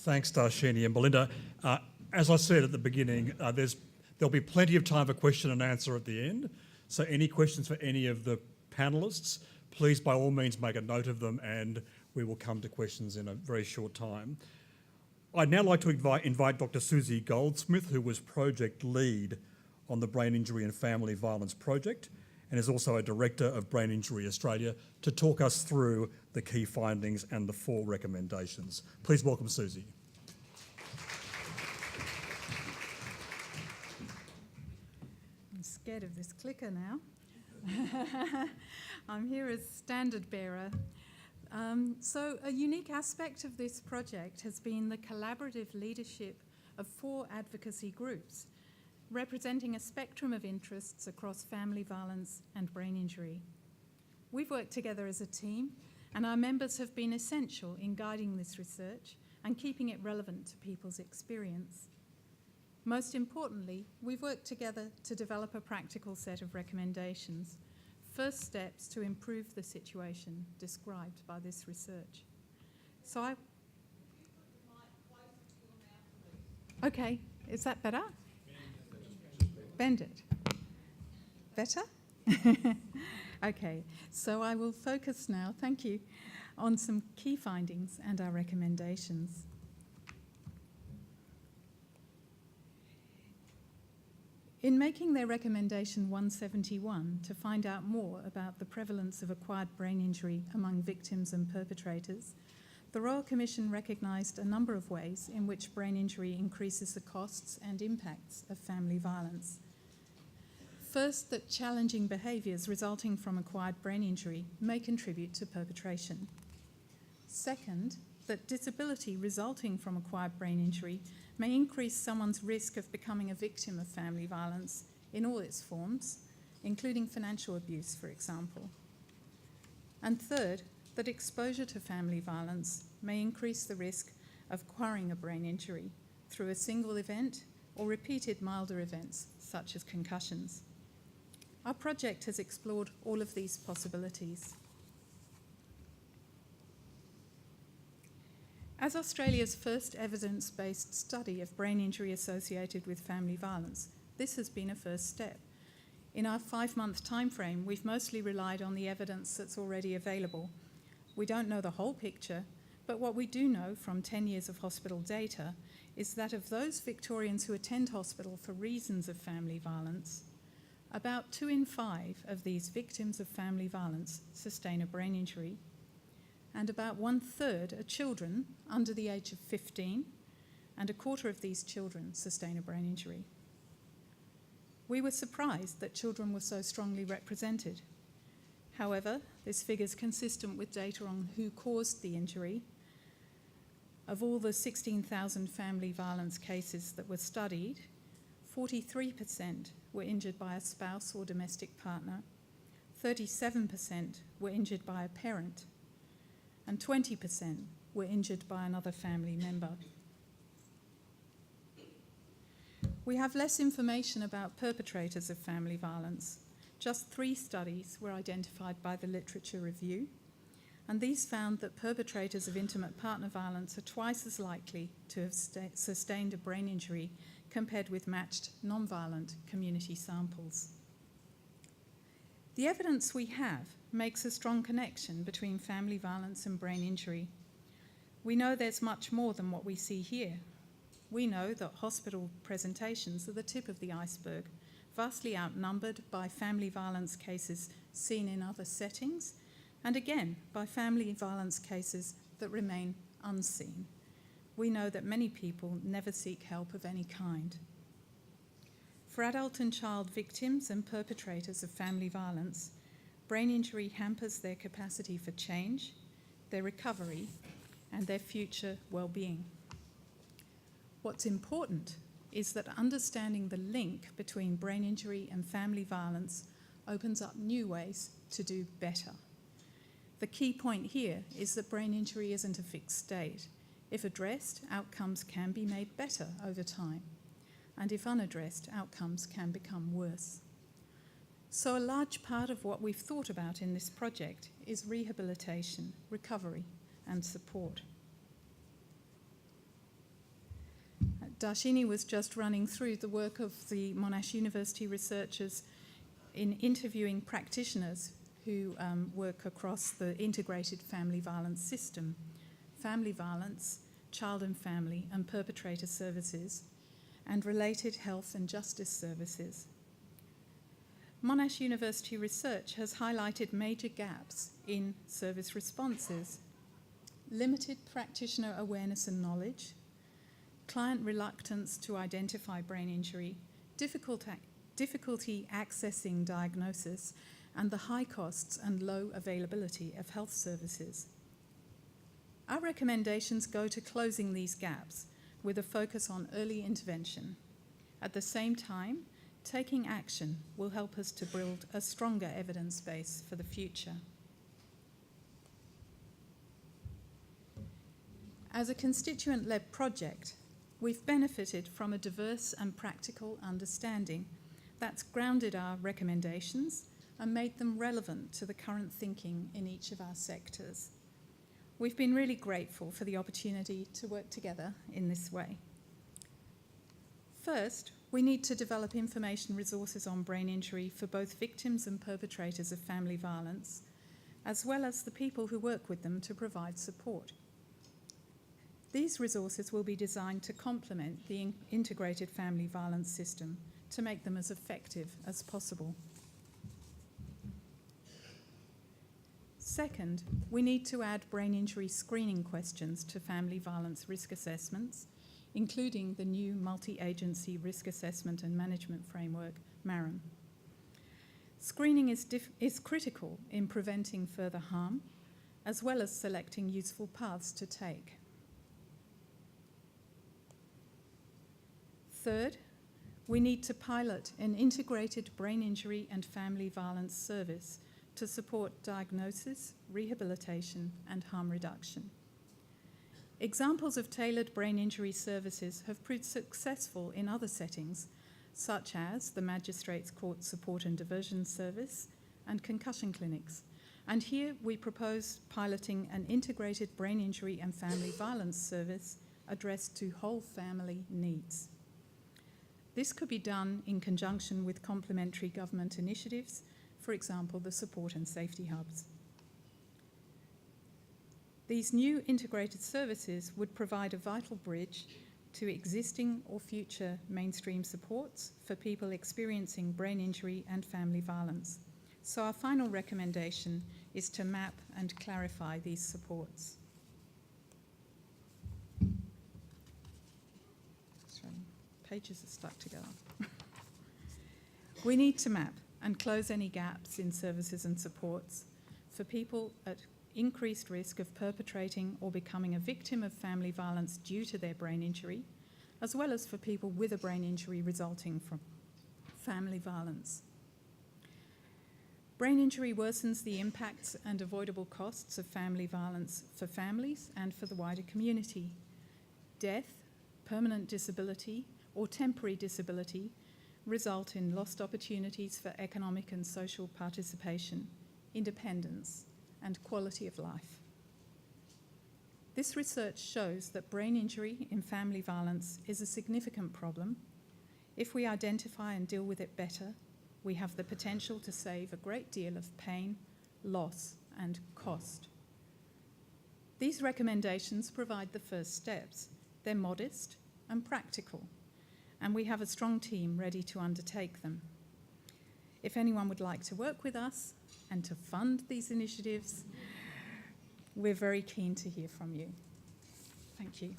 Thanks, Darshini and Belinda. As I said at the beginning, there'll be plenty of time for question and answer at the end. So any questions for any of the panellists, please by all means make a note of them and we will come to questions in a very short time. I'd now like to invite Dr Suzy Goldsmith, who was project lead on the Brain Injury and Family Violence Project and is also a director of Brain Injury Australia, to talk us through the key findings and the 4 recommendations. Please welcome Suzy. I'm scared of this clicker now. I'm here as standard bearer. So a unique aspect of this project has been the collaborative leadership of 4 advocacy groups, representing a spectrum of interests across family violence and brain injury. We've worked together as a team, and our members have been essential in guiding this research and keeping it relevant to people's experience. Most importantly, we've worked together to develop a practical set of recommendations, first steps to improve the situation described by this research. So okay, is that better? Bend it. Better? Okay, so I will focus now, thank you, on some key findings and our recommendations. In making their recommendation 171 to find out more about the prevalence of acquired brain injury among victims and perpetrators, the Royal Commission recognised a number of ways in which brain injury increases the costs and impacts of family violence. First, that challenging behaviours resulting from acquired brain injury may contribute to perpetration. Second, that disability resulting from acquired brain injury may increase someone's risk of becoming a victim of family violence in all its forms, including financial abuse, for example. And third, that exposure to family violence may increase the risk of acquiring a brain injury through a single event or repeated milder events, such as concussions. Our project has explored all of these possibilities. As Australia's first evidence-based study of brain injury associated with family violence, this has been a first step. In our 5-month timeframe, we've mostly relied on the evidence that's already available. We don't know the whole picture, but what we do know from 10 years of hospital data is that of those Victorians who attend hospital for reasons of family violence, about 2 in 5 of these victims of family violence sustain a brain injury, and about 1/3 are children under the age of 15, and 1/4 of these children sustain a brain injury. We were surprised that children were so strongly represented. However, this figure is consistent with data on who caused the injury. Of all the 16,000 family violence cases that were studied, 43% were injured by a spouse or domestic partner, 37% were injured by a parent, and 20% were injured by another family member. We have less information about perpetrators of family violence. Just 3 studies were identified by the literature review, and these found that perpetrators of intimate partner violence are twice as likely to have sustained a brain injury compared with matched non-violent community samples. The evidence we have makes a strong connection between family violence and brain injury. We know there's much more than what we see here. We know that hospital presentations are the tip of the iceberg, vastly outnumbered by family violence cases seen in other settings, and again, by family violence cases that remain unseen. We know that many people never seek help of any kind. For adult and child victims and perpetrators of family violence, brain injury hampers their capacity for change, their recovery, and their future well-being. What's important is that understanding the link between brain injury and family violence opens up new ways to do better. The key point here is that brain injury isn't a fixed state. If addressed, outcomes can be made better over time, and if unaddressed, outcomes can become worse. So a large part of what we've thought about in this project is rehabilitation, recovery, and support. Darshini was just running through the work of the Monash University researchers in interviewing practitioners who work across the integrated family violence system, family violence, child and family and perpetrator services, and related health and justice services. Monash University research has highlighted major gaps in service responses: limited practitioner awareness and knowledge, client reluctance to identify brain injury, difficulty accessing diagnosis, and the high costs and low availability of health services. Our recommendations go to closing these gaps with a focus on early intervention. At the same time, taking action will help us to build a stronger evidence base for the future. As a constituent-led project, we've benefited from a diverse and practical understanding that's grounded our recommendations and made them relevant to the current thinking in each of our sectors. We've been really grateful for the opportunity to work together in this way. First, we need to develop information resources on brain injury for both victims and perpetrators of family violence, as well as the people who work with them to provide support. These resources will be designed to complement the integrated family violence system to make them as effective as possible. Second, we need to add brain injury screening questions to family violence risk assessments, including the new multi-agency risk assessment and management framework, MARAM. Screening is critical in preventing further harm, as well as selecting useful paths to take. Third, we need to pilot an integrated brain injury and family violence service to support diagnosis, rehabilitation, and harm reduction. Examples of tailored brain injury services have proved successful in other settings, such as the Magistrates Court Support and Diversion Service and concussion clinics. And here we propose piloting an integrated brain injury and family violence service addressed to whole family needs. This could be done in conjunction with complementary government initiatives, for example, the support and safety hubs. These new integrated services would provide a vital bridge to existing or future mainstream supports for people experiencing brain injury and family violence. So our final recommendation is to map and clarify these supports. Sorry, pages are stuck together. We need to map and close any gaps in services and supports for people at increased risk of perpetrating or becoming a victim of family violence due to their brain injury, as well as for people with a brain injury resulting from family violence. Brain injury worsens the impacts and avoidable costs of family violence for families and for the wider community. Death, permanent disability, or temporary disability result in lost opportunities for economic and social participation, independence, and quality of life. This research shows that brain injury in family violence is a significant problem. If we identify and deal with it better, we have the potential to save a great deal of pain, loss, and cost. These recommendations provide the first steps. They're modest and practical, and we have a strong team ready to undertake them. If anyone would like to work with us and to fund these initiatives, we're very keen to hear from you. Thank you.